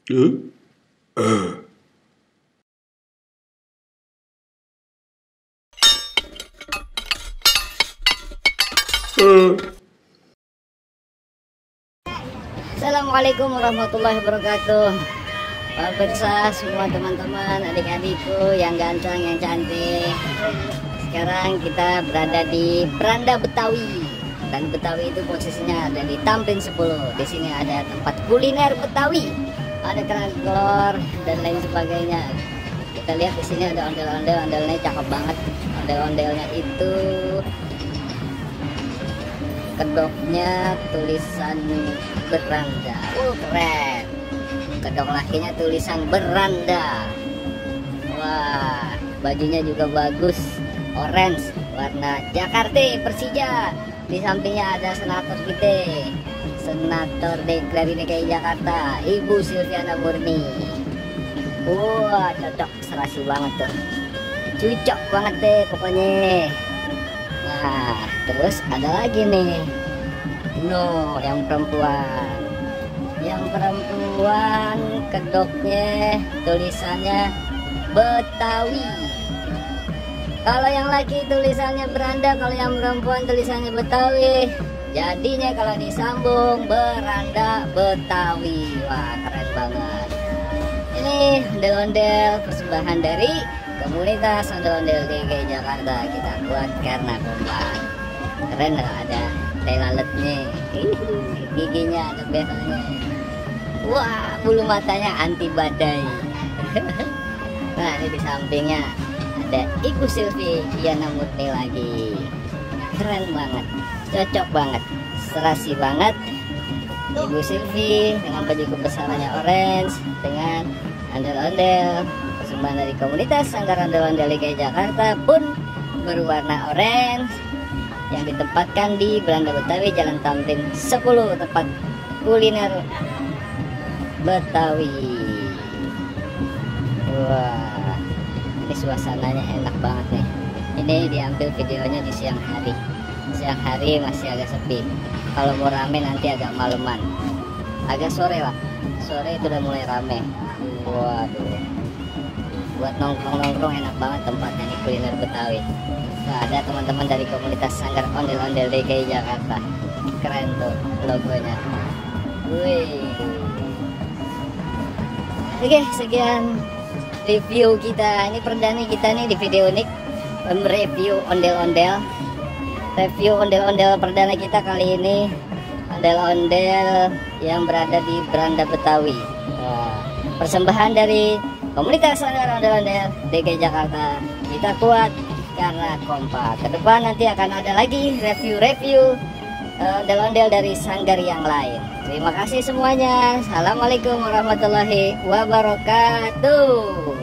Assalamualaikum warahmatullahi wabarakatuh. Pemirsa semua, teman-teman, adik-adikku yang ganteng, yang cantik. Sekarang kita berada di Beranda Betawi. Dan Betawi itu posisinya ada di Tamrin 10. Di sini ada tempat kuliner Betawi, ada keran telur dan lain sebagainya. Kita lihat di sini ada ondel-ondel, ondelnya cakep banget. Ondel-ondelnya itu kedoknya tulisan beranda. Keren. Kedok lakinya tulisan beranda. Wah, bajunya juga bagus, orange, warna Jakarta Persija. Di sampingnya ada senator kita, senator DKI DKI Jakarta, Ibu Silviana Murni. Wah, cocok, serasi banget tuh, cocok banget deh pokoknya. Nah, terus ada lagi nih, yang perempuan. Yang perempuan kedoknya tulisannya Betawi. Kalau yang laki tulisannya beranda, kalau yang perempuan tulisannya Betawi. Jadinya kalau disambung Beranda Betawi. Wah, keren banget. Ini ondel-ondel persembahan dari komunitas ondel-ondel DKI Jakarta. Kita buat karena kompak. Keren lah, ada tai lalatnya, giginya ada biasanya. Wah, bulu matanya anti badai. Nah, ini di sampingnya ada Ibu Silviana Murni lagi. Keren banget, cocok banget, serasi banget. Ibu Silvi dengan baju kebesarannya orange, dengan ondel-ondel persembahan dari komunitas Sanggar Ondel-Ondel DKI Jakarta pun berwarna orange, yang ditempatkan di Beranda Betawi, Jalan Tamrin 10, tempat kuliner Betawi. Wah, ini suasananya enak banget nih. Ini diambil videonya di siang hari. Siang hari masih agak sepi. Kalau mau rame nanti agak maleman, agak sore lah. Sore itu udah mulai rame. Waduh, buat nongkrong-nongkrong enak banget tempatnya nih, kuliner Betawi. Nah, ada teman-teman dari komunitas Sanggar Ondel-Ondel DKI Jakarta. Keren tuh logonya. Wih. Oke, sekian review kita. Ini perdana kita nih di video unik, mereview ondel-ondel. Review ondel-ondel perdana kita kali ini, ondel-ondel yang berada di Beranda Betawi. Nah, persembahan dari komunitas Sanggar Ondel-Ondel DKI Jakarta. Kita kuat karena kompak. Ke depan nanti akan ada lagi review-review ondel-ondel dari sanggar yang lain. Terima kasih semuanya. Assalamualaikum warahmatullahi wabarakatuh.